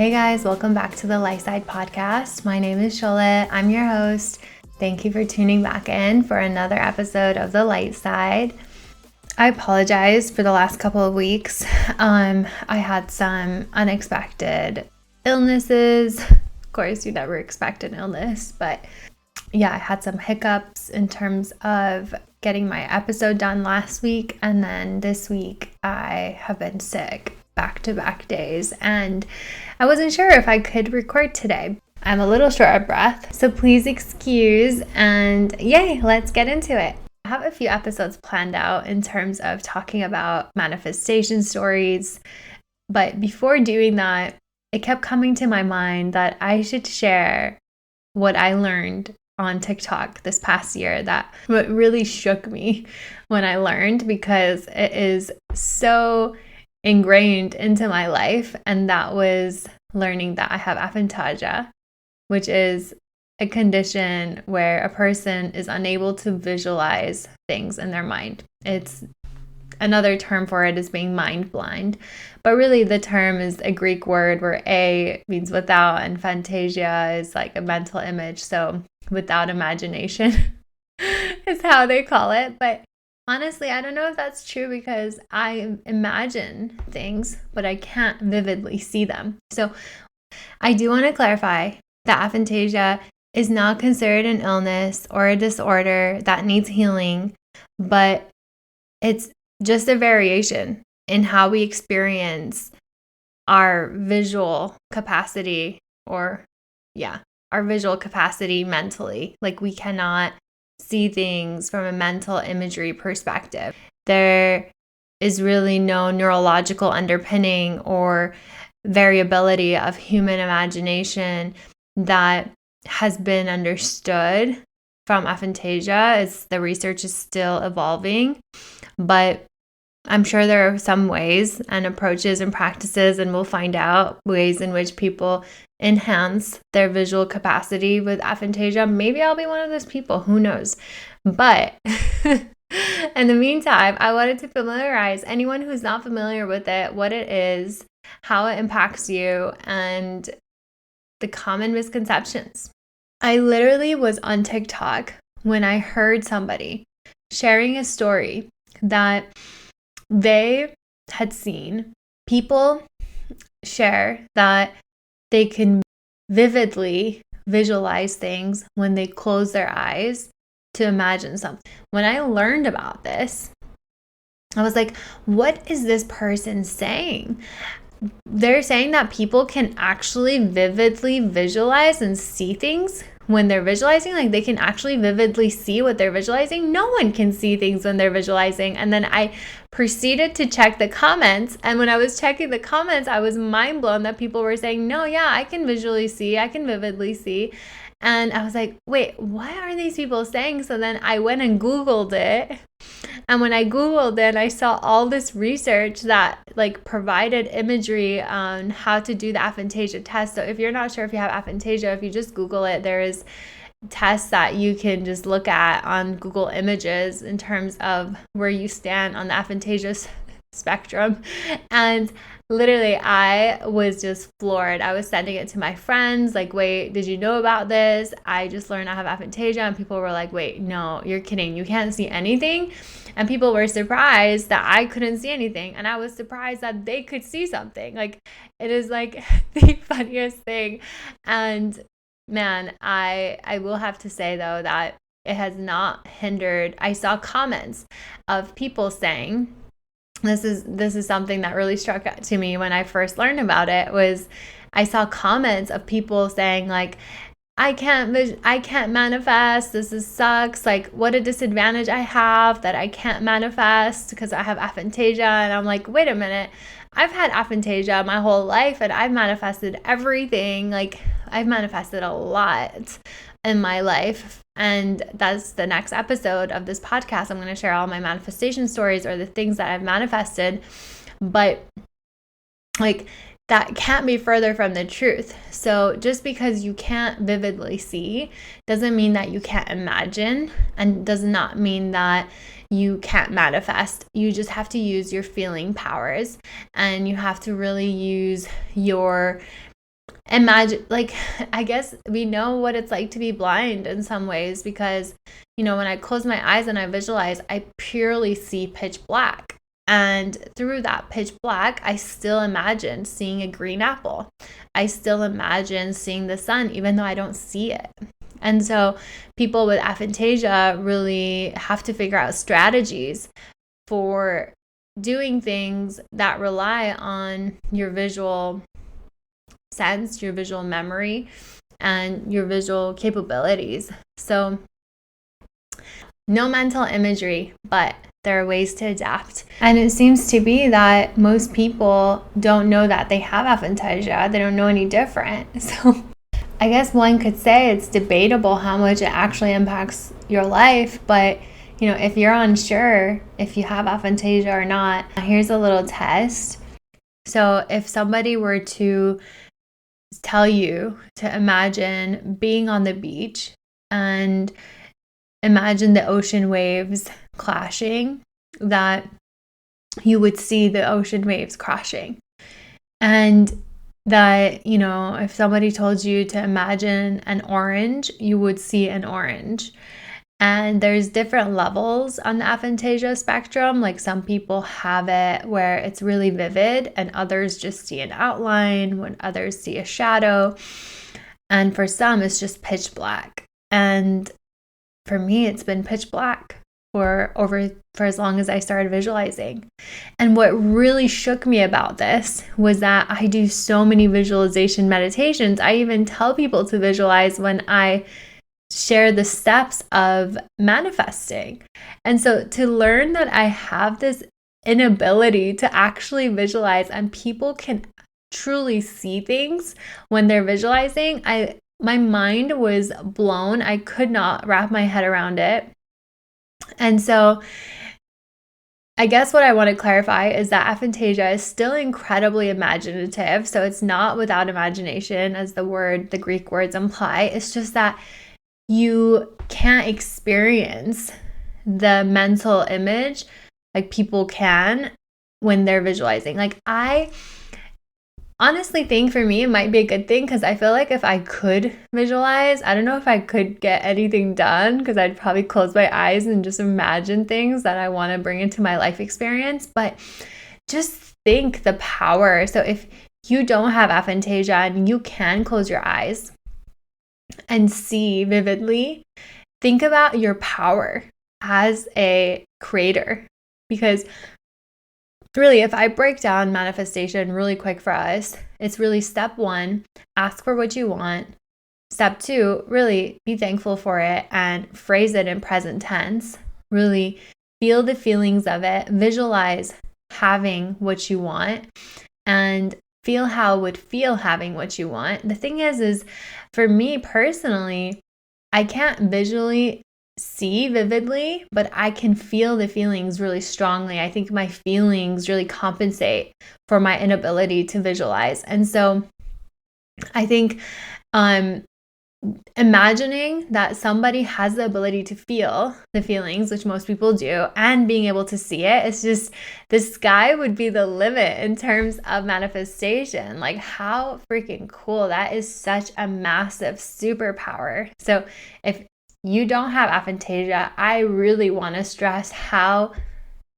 Hey guys, welcome back to the Light Side Podcast. My name is Shola. I'm your host. Thank you for tuning back in for another episode of the Light Side. I apologize for the last couple of weeks. I had some unexpected illnesses. Of course, you never expect an illness, but yeah, I had some hiccups in terms of getting my episode done last week, and then this week I have been sick back-to-back days, and I wasn't sure if I could record today. I'm a little short of breath, so please excuse, and yay, let's get into it. I have a few episodes planned out in terms of talking about manifestation stories, but before doing that, it kept coming to my mind that I should share what I learned on TikTok this past year that what really shook me when I learned, because it is so ingrained into my life, and that was learning that I have aphantasia, which is a condition where a person is unable to visualize things in their mind. It's another term for it is being mind blind, but really the term is a Greek word where a means without and phantasia is like a mental image, so without imagination is how they call it. But honestly, I don't know if that's true, because I imagine things, but I can't vividly see them. So I do want to clarify that aphantasia is not considered an illness or a disorder that needs healing, but it's just a variation in how we experience our visual capacity, or our visual capacity mentally. Like, we cannot see things from a mental imagery perspective. There is really no neurological underpinning or variability of human imagination that has been understood from aphantasia. The research is still evolving, but I'm sure there are some ways and approaches and practices, and we'll find out ways in which people enhance their visual capacity with aphantasia. Maybe I'll be one of those people, who knows? But in the meantime, I wanted to familiarize anyone who's not familiar with it, what it is, how it impacts you, and the common misconceptions. I literally was on TikTok when I heard somebody sharing a story that they had seen people share that they can vividly visualize things when they close their eyes to imagine something. When I learned about this, I was like, what is this person saying? They're saying that people can actually vividly visualize and see things when they're visualizing. Like, they can actually vividly see what they're visualizing. No one can see things when they're visualizing. And then I proceeded to check the comments. And when I was checking the comments, I was mind blown that people were saying, no, yeah, I can visually see, I can vividly see. And I was like, wait, what are these people saying? So then I went and Googled it. And when I Googled it, I saw all this research that provided imagery on how to do the aphantasia test. So if you're not sure if you have aphantasia, if you just Google it, there is tests that you can just look at on Google Images in terms of where you stand on the aphantasia spectrum. And literally, I was just floored. I was sending it to my friends, like, wait, did you know about this? I just learned I have aphantasia. And people were like, wait, no, you're kidding. You can't see anything? And people were surprised that I couldn't see anything. And I was surprised that they could see something. Like, it is like the funniest thing. And man, I will have to say, though, that it has not hindered. I saw comments of people saying, this is something that really struck out to me when I first learned about it, was I saw comments of people saying, like, I can't manifest. This sucks. Like, what a disadvantage I have that I can't manifest because I have aphantasia. And I'm like, wait a minute. I've had aphantasia my whole life, and I've manifested everything. Like, I've manifested a lot in my life. And that's the next episode of this podcast. I'm going to share all my manifestation stories, or the things that I've manifested. But that can't be further from the truth. So just because you can't vividly see doesn't mean that you can't imagine, and does not mean that you can't manifest. You just have to use your feeling powers, and you have to really use your imagine, like, I guess we know what it's like to be blind in some ways because, when I close my eyes and I visualize, I purely see pitch black. And through that pitch black, I still imagine seeing a green apple. I still imagine seeing the sun, even though I don't see it. And so people with aphantasia really have to figure out strategies for doing things that rely on your visual sense, your visual memory, and your visual capabilities. So no mental imagery, but there are ways to adapt. And it seems to be that most people don't know that they have aphantasia. They don't know any different. So I guess one could say it's debatable how much it actually impacts your life, but if you're unsure if you have aphantasia or not, here's a little test. So if somebody were to tell you to imagine being on the beach and imagine the ocean waves clashing, that you would see the ocean waves crashing. And that, if somebody told you to imagine an orange, you would see an orange. And there's different levels on the aphantasia spectrum. Like some people have it where it's really vivid and others just see an outline, when others see a shadow. And for some, it's just pitch black. And for me, it's been pitch black for as long as I started visualizing. And what really shook me about this was that I do so many visualization meditations. I even tell people to visualize when I share the steps of manifesting. And so to learn that I have this inability to actually visualize and people can truly see things when they're visualizing, my mind was blown. I could not wrap my head around it. And so I guess what I want to clarify is that aphantasia is still incredibly imaginative. So it's not without imagination, as the Greek words imply. It's just that you can't experience the mental image like people can when they're visualizing. Like, I honestly think for me it might be a good thing because I feel like if I could visualize, I don't know if I could get anything done because I'd probably close my eyes and just imagine things that I want to bring into my life experience. But just think the power. So if you don't have aphantasia and you can close your eyes and see vividly, think about your power as a creator. Because really, if I break down manifestation really quick for us, it's really step 1, ask for what you want. Step 2, really be thankful for it and phrase it in present tense. Really feel the feelings of it, visualize having what you want, and feel how it would feel having what you want. The thing is for me personally, I can't visually see vividly, but I can feel the feelings really strongly. I think my feelings really compensate for my inability to visualize. And so I think imagining that somebody has the ability to feel the feelings, which most people do, and being able to see it, it's just, the sky would be the limit in terms of manifestation. Like, how freaking cool. That is such a massive superpower. So if you don't have aphantasia, I really want to stress how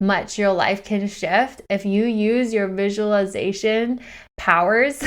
much your life can shift if you use your visualization powers,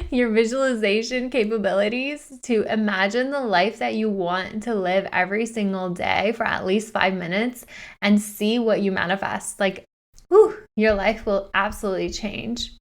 your visualization capabilities to imagine the life that you want to live every single day for at least 5 minutes and see what you manifest. Like, your life will absolutely change.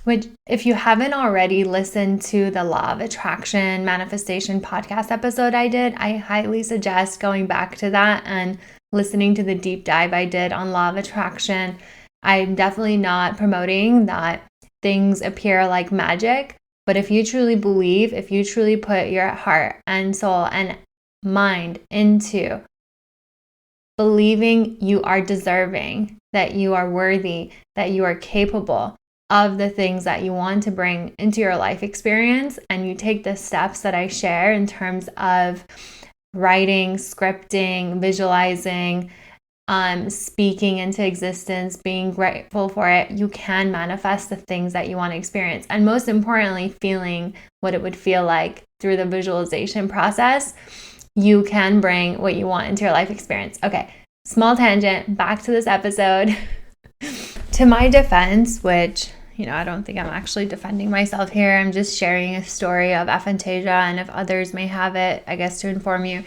Which, if you haven't already listened to the Law of Attraction Manifestation podcast episode I did, I highly suggest going back to that and listening to the deep dive I did on Law of Attraction. I'm definitely not promoting that things appear like magic, but if you truly believe, if you truly put your heart and soul and mind into believing you are deserving, that you are worthy, that you are capable of the things that you want to bring into your life experience, and you take the steps that I share in terms of writing, scripting, visualizing, speaking into existence, being grateful for it, you can manifest the things that you want to experience. And most importantly, feeling what it would feel like through the visualization process, you can bring what you want into your life experience. Okay, small tangent, back to this episode. To my defense, which, I don't think I'm actually defending myself here. I'm just sharing a story of aphantasia, and if others may have it, I guess to inform you.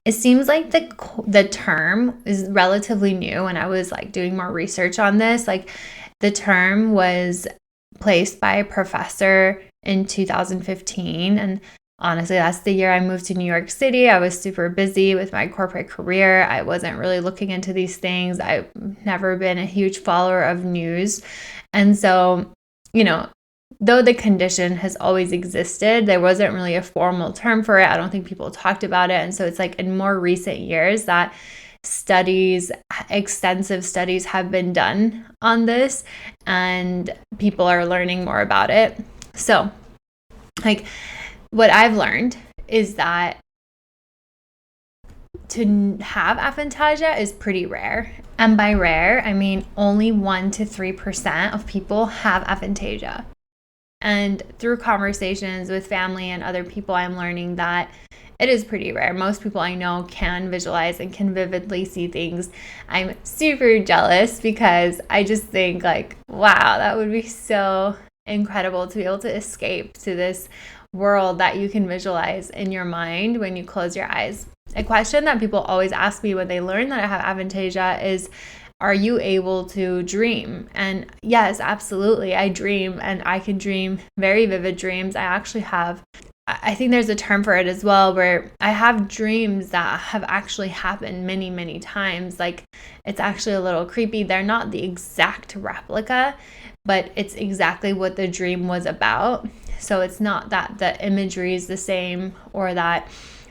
It seems like the term is relatively new, and I was like doing more research on this. Like the term was placed by a professor in 2015, and honestly, that's the year I moved to New York City. I was super busy with my corporate career. I wasn't really looking into these things. I've never been a huge follower of news. And so, though the condition has always existed, there wasn't really a formal term for it. I don't think people talked about it. And so it's like in more recent years that extensive studies have been done on this, and people are learning more about it. So, like, what I've learned is that to have aphantasia is pretty rare. And by rare, I mean only 1 to 3% of people have aphantasia. And through conversations with family and other people, I'm learning that it is pretty rare. Most people I know can visualize and can vividly see things. I'm super jealous because I just think like, wow, that would be so incredible to be able to escape to this world that you can visualize in your mind when you close your eyes. A question that people always ask me when they learn that I have aphantasia is, are you able to dream? And yes, absolutely. I dream, and I can dream very vivid dreams. I think there's a term for it as well, where I have dreams that have actually happened many, many times. Like, it's actually a little creepy. They're not the exact replica, but it's exactly what the dream was about. So it's not that the imagery is the same or that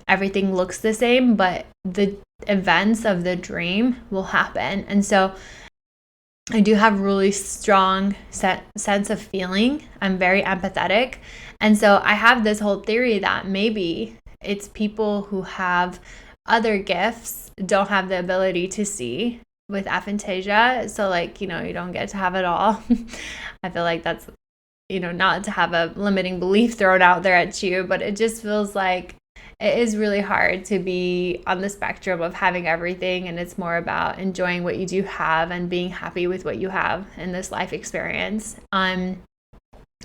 everything looks the same, but the events of the dream will happen. And so I do have really strong sense of feeling. I'm very empathetic. And so I have this whole theory that maybe it's people who have other gifts don't have the ability to see with aphantasia. So like, you don't get to have it all. I feel like that's, not to have a limiting belief thrown out there at you, but it just feels like it is really hard to be on the spectrum of having everything, and it's more about enjoying what you do have and being happy with what you have in this life experience.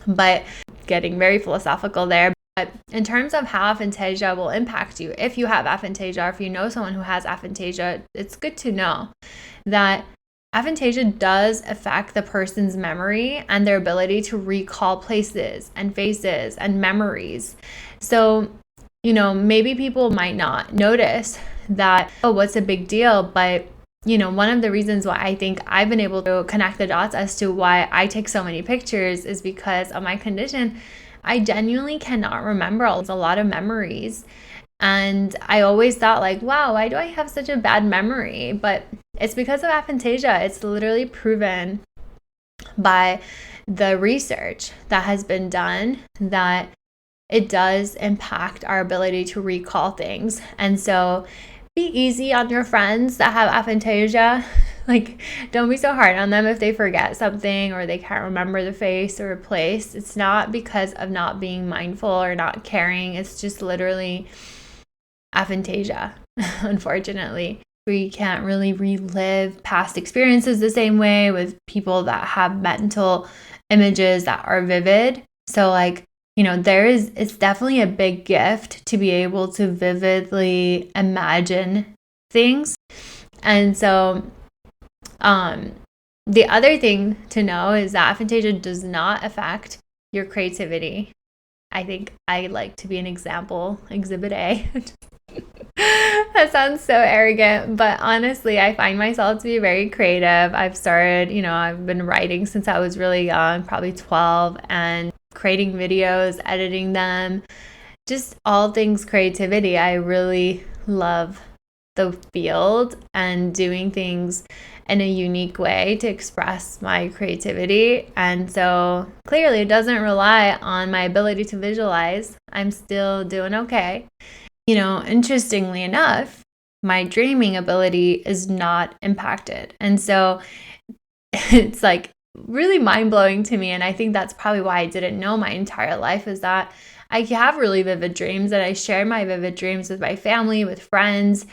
But getting very philosophical there. But in terms of how aphantasia will impact you, if you have aphantasia or if you know someone who has aphantasia, it's good to know that aphantasia does affect the person's memory and their ability to recall places and faces and memories. So maybe people might not notice that, oh, what's a big deal? But, one of the reasons why I think I've been able to connect the dots as to why I take so many pictures is because of my condition. I genuinely cannot remember a lot of memories. And I always thought like, wow, why do I have such a bad memory? But it's because of aphantasia. It's literally proven by the research that has been done that it does impact our ability to recall things. And so be easy on your friends that have aphantasia. Like, don't be so hard on them if they forget something or they can't remember the face or a place. It's not because of not being mindful or not caring. It's just literally aphantasia, unfortunately. We can't really relive past experiences the same way with people that have mental images that are vivid. So like, it's definitely a big gift to be able to vividly imagine things. And so the other thing to know is that aphantasia does not affect your creativity. I think I like to be an example, exhibit A. That sounds so arrogant, but honestly, I find myself to be very creative. I've been writing since I was really young, probably 12, and creating videos, editing them, just all things creativity. I really love the field and doing things in a unique way to express my creativity. And so clearly it doesn't rely on my ability to visualize. I'm still doing okay. Interestingly enough, my dreaming ability is not impacted. And so it's like really mind-blowing to me. And I think that's probably why I didn't know my entire life, is that I have really vivid dreams, and I share my vivid dreams with my family, with friends,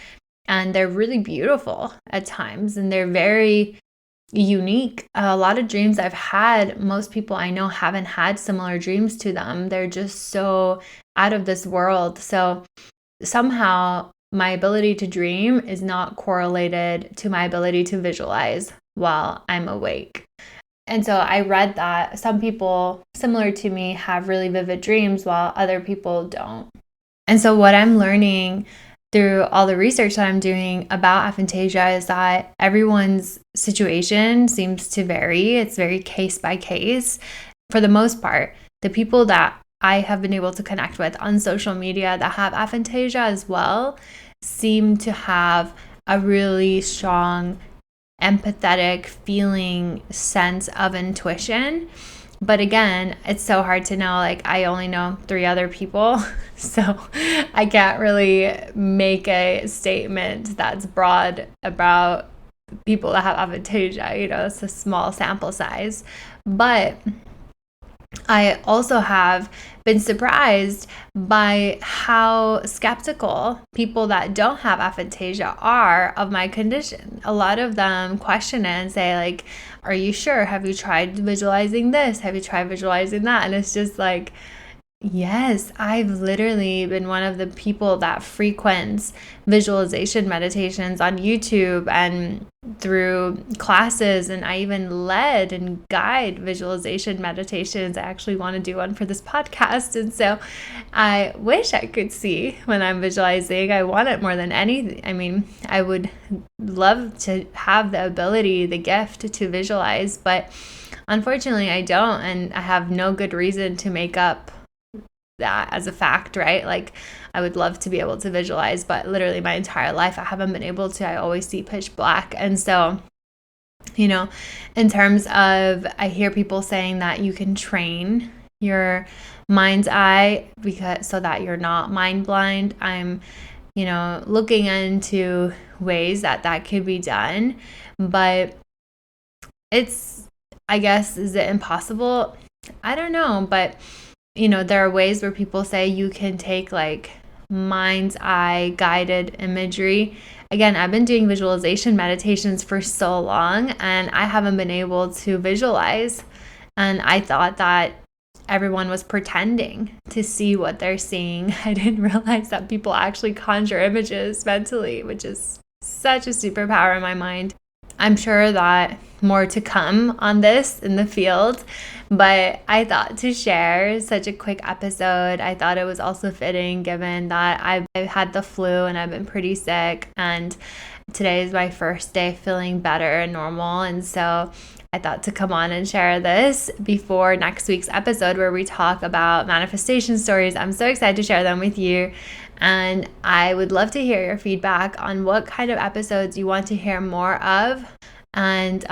and they're really beautiful at times, and they're very unique. A lot of dreams I've had, most people I know haven't had similar dreams to them. They're just so out of this world. So somehow my ability to dream is not correlated to my ability to visualize while I'm awake. And so I read that some people similar to me have really vivid dreams while other people don't. And so what I'm learning through all the research that I'm doing about aphantasia is that everyone's situation seems to vary. It's very case by case. For the most part, the people that I have been able to connect with on social media that have aphantasia as well seem to have a really strong empathetic feeling sense of intuition. But again, it's so hard to know. Like, I only know 3 other people, so I can't really make a statement that's broad about people that have aphantasia. It's a small sample size. But I also have been surprised by how skeptical people that don't have aphantasia are of my condition. A lot of them question it and say, like, are you sure? Have you tried visualizing this? Have you tried visualizing that? And it's just like, yes, I've literally been one of the people that frequents visualization meditations on YouTube and through classes, and I even led and guide visualization meditations. I actually want to do one for this podcast, and so I wish I could see when I'm visualizing. I want it more than anything. I mean, I would love to have the ability, the gift to visualize, but unfortunately I don't, and I have no good reason to make up that as a fact, right? Like, I would love to be able to visualize, but literally my entire life I haven't been able to. I always see pitch black. And so, in terms of, I hear people saying that you can train your mind's eye so that you're not mind blind. I'm looking into ways that could be done, but it's, I guess, is it impossible? I don't know, but there are ways where people say you can take like mind's eye guided imagery. Again, I've been doing visualization meditations for so long, and I haven't been able to visualize. And I thought that everyone was pretending to see what they're seeing. I didn't realize that people actually conjure images mentally, which is such a superpower in my mind. I'm sure that more to come on this in the field, but I thought to share such a quick episode. I thought it was also fitting given that I've had the flu and I've been pretty sick, and today is my first day feeling better and normal, and so I thought to come on and share this before next week's episode where we talk about manifestation stories. I'm so excited to share them with you, and I would love to hear your feedback on what kind of episodes you want to hear more of. And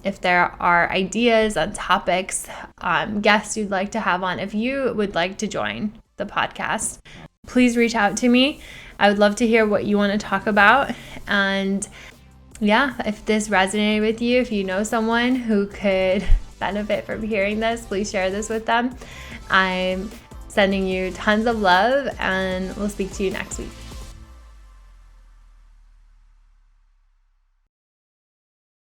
if there are ideas on topics, guests you'd like to have on, if you would like to join the podcast, please reach out to me. I would love to hear what you want to talk about. And yeah, if this resonated with you, if you know someone who could benefit from hearing this, please share this with them. I'm sending you tons of love, and we'll speak to you next week.